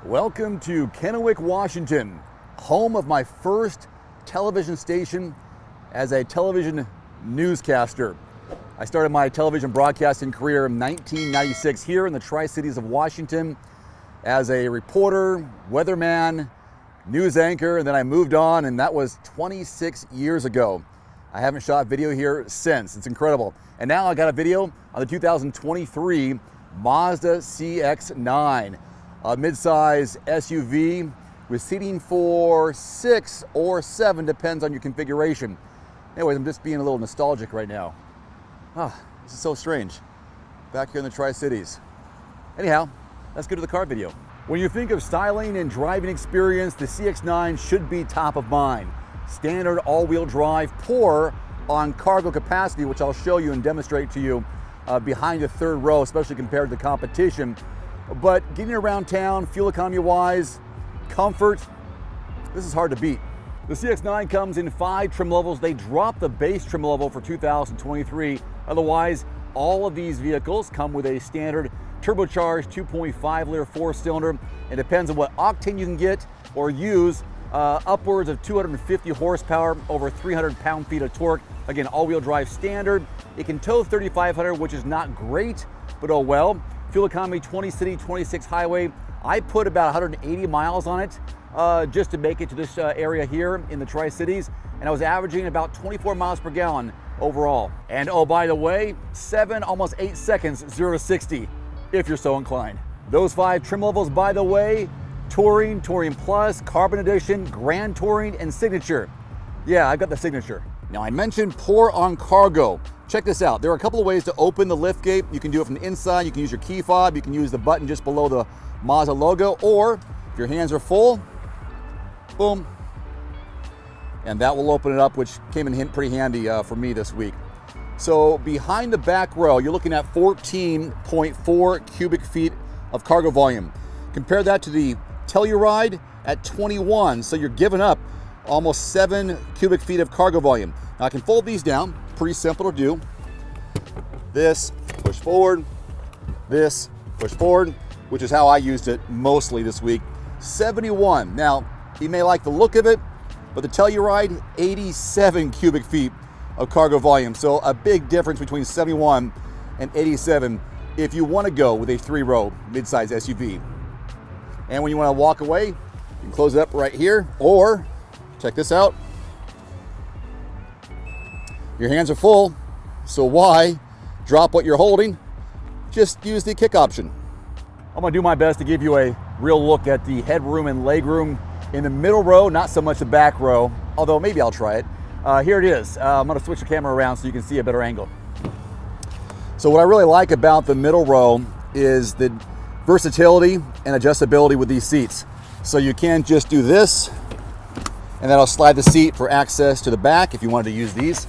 Welcome to Kennewick, Washington, home of my first television station as a television newscaster. I started my television broadcasting career in 1996 here in the Tri-Cities of Washington as a reporter, weatherman, news anchor, and then I moved on, and that was 26 years ago. I haven't shot video here since. It's incredible. And now I got a video on the 2023 Mazda CX-9. A mid-size SUV with seating for 6 or 7, depends on your configuration. Anyways, I'm just being a little nostalgic right now. This is so strange. Back here in the Tri-Cities. Anyhow, let's get to the car video. When you think of styling and driving experience, the CX-9 should be top of mind. Standard all-wheel drive, poor on cargo capacity, which I'll show you and demonstrate to you behind the third row, especially compared to the competition. But getting around town, fuel economy wise, comfort, this is hard to beat. The CX-9 comes in 5 trim levels. They dropped the base trim level for 2023. Otherwise, all of these vehicles come with a standard turbocharged 2.5 liter 4-cylinder. It depends on what octane you can get or use, upwards of 250 horsepower, over 300 pound-feet of torque. Again, all-wheel drive standard. It can tow 3,500, which is not great, but oh well. Fuel economy, 20 city, 26 highway. I put about 180 miles on it just to make it to this area here in the Tri-Cities, and I was averaging about 24 miles per gallon overall. And oh, by the way, 7, almost 8 seconds, 0 to 60, if you're so inclined. Those 5 trim levels, by the way: Touring, Touring Plus, Carbon Edition, Grand Touring, and Signature. Yeah, I got the Signature. Now, I mentioned poor on cargo. Check this out. There are a couple of ways to open the lift gate. You can do it from the inside. You can use your key fob. You can use the button just below the Mazda logo, or if your hands are full, boom, and that will open it up, which came in pretty handy for me this week. So behind the back row, you're looking at 14.4 cubic feet of cargo volume. Compare that to the Telluride at 21, so you're giving up almost 7 cubic feet of cargo volume. Now I can fold these down, pretty simple to do. This, push forward, this, push forward, which is how I used it mostly this week. 71. Now, you may like the look of it, but the Telluride, 87 cubic feet of cargo volume. So a big difference between 71 and 87 if you want to go with a 3-row midsize SUV. And when you want to walk away, you can close it up right here, or check this out. Your hands are full, so why drop what you're holding? Just use the kick option. I'm gonna do my best to give you a real look at the headroom and legroom in the middle row, not so much the back row, although maybe I'll try it. Here it is. I'm gonna switch the camera around so you can see a better angle. So what I really like about the middle row is the versatility and adjustability with these seats. So you can just do this, and that'll slide the seat for access to the back if you wanted to use these.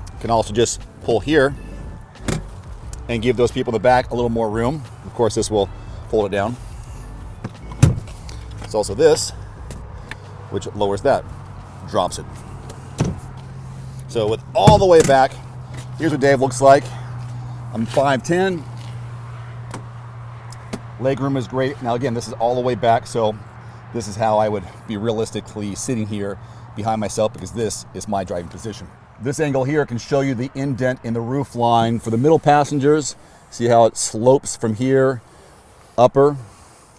You can also just pull here and give those people in the back a little more room. Of course, this will fold it down. It's also this, which lowers that, drops it. So with all the way back, here's what Dave looks like. I'm 5'10". Legroom is great. Now again, this is all the way back, so this is how I would be realistically sitting here behind myself, because this is my driving position. This angle here can show you the indent in the roof line for the middle passengers. See how it slopes from here upper?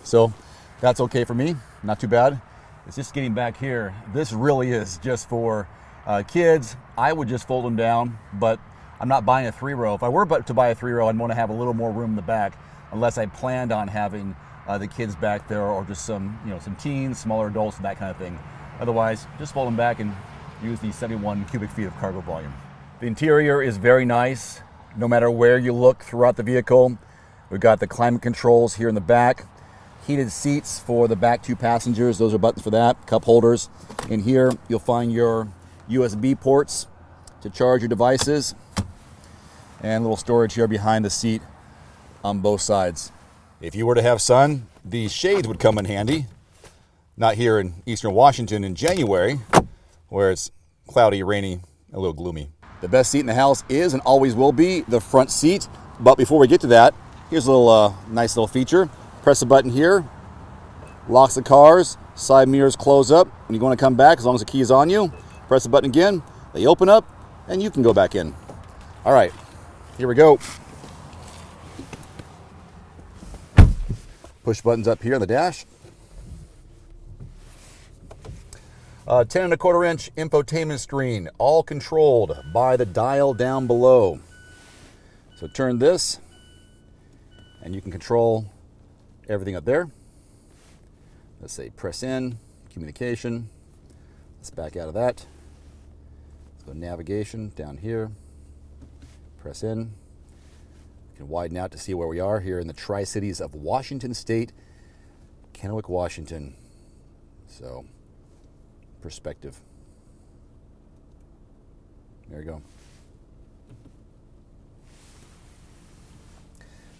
So that's okay for me, not too bad. It's just getting back here. This really is just for kids. I would just fold them down, but I'm not buying a 3-row. If I were to buy a 3-row, I'd want to have a little more room in the back, unless I planned on having the kids back there, or just some teens, smaller adults, and that kind of thing. Otherwise, just fold them back and use the 71 cubic feet of cargo volume. The interior is very nice, no matter where you look throughout the vehicle. We've got the climate controls here in the back, heated seats for the back 2 passengers. Those are buttons for that, cup holders. In here, you'll find your USB ports to charge your devices, and a little storage here behind the seat on both sides. If you were to have sun, these shades would come in handy. Not here in Eastern Washington in January, where it's cloudy, rainy, a little gloomy. The best seat in the house is and always will be the front seat. But before we get to that, here's a little nice little feature. Press the button here, locks the cars, side mirrors close up. When you want to come back, as long as the key is on you, press the button again, they open up, and you can go back in. All right, here we go. Push buttons up here on the dash. 10.25 inch infotainment screen, all controlled by the dial down below. So turn this, and you can control everything up there. Let's say press in, communication. Let's back out of that. Let's go navigation down here. Press in. You can widen out to see where we are here in the Tri-Cities of Washington State, Kennewick, Washington. So, perspective. There you go.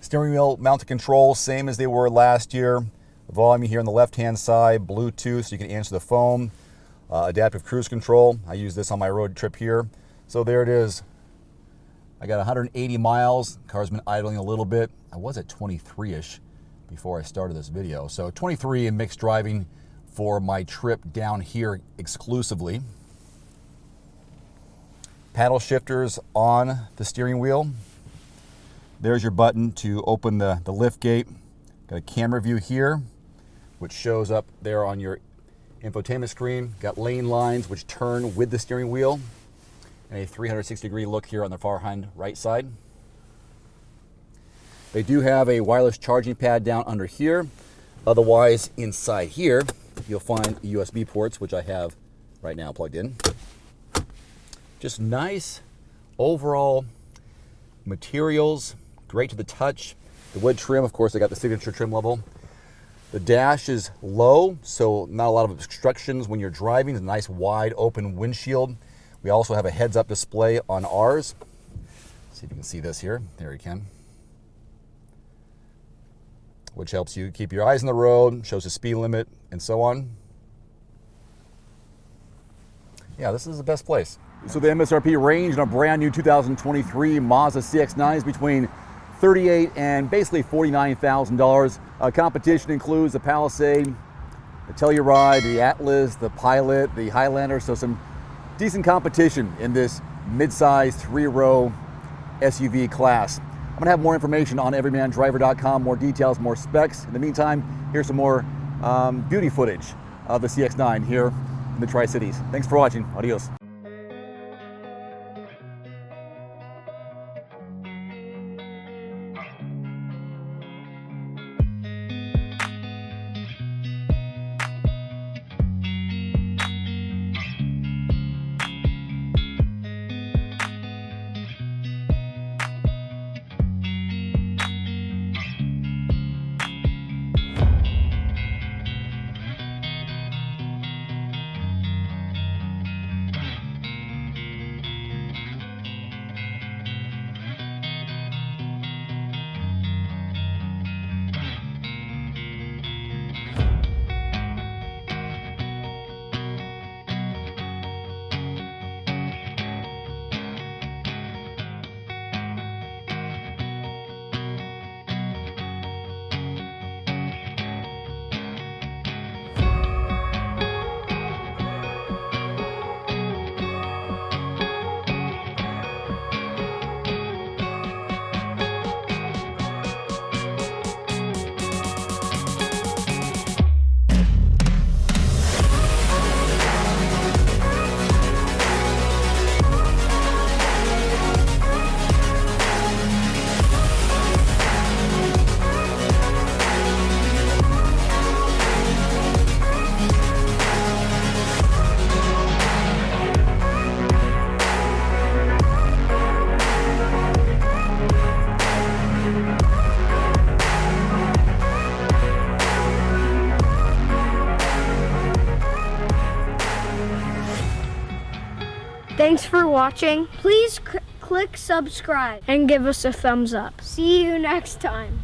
Steering wheel mounted controls, same as they were last year. Volume here on the left-hand side, Bluetooth, so you can answer the phone. Adaptive cruise control. I use this on my road trip here. So there it is. I got 180 miles. Car's been idling a little bit. I was at 23-ish before I started this video. So 23 in mixed driving for my trip down here exclusively. Paddle shifters on the steering wheel. There's your button to open the lift gate. Got a camera view here, which shows up there on your infotainment screen. Got lane lines, which turn with the steering wheel. And a 360-degree look here on the far hand right side. They do have a wireless charging pad down under here. Otherwise, inside here, you'll find USB ports, which I have right now plugged in. Just nice overall materials, great to the touch. The wood trim, of course, I got the signature trim level. The dash is low, so not a lot of obstructions when you're driving. It's a nice wide open windshield. We also have a heads-up display on ours. Let's see if you can see this here. There you can. Which helps you keep your eyes on the road, shows the speed limit, and so on. Yeah, this is the best place. So the MSRP range on a brand new 2023 Mazda CX-9 is between $38,000 and basically $49,000. Competition includes the Palisade, the Telluride, the Atlas, the Pilot, the Highlander, so some decent competition in this mid-size 3-row SUV class. I'm gonna have more information on everymandriver.com, more details, more specs. In the meantime, here's some more beauty footage of the CX-9 here in the Tri-Cities. Thanks for watching. Adios. Thanks for watching. Please click subscribe and give us a thumbs up. See you next time.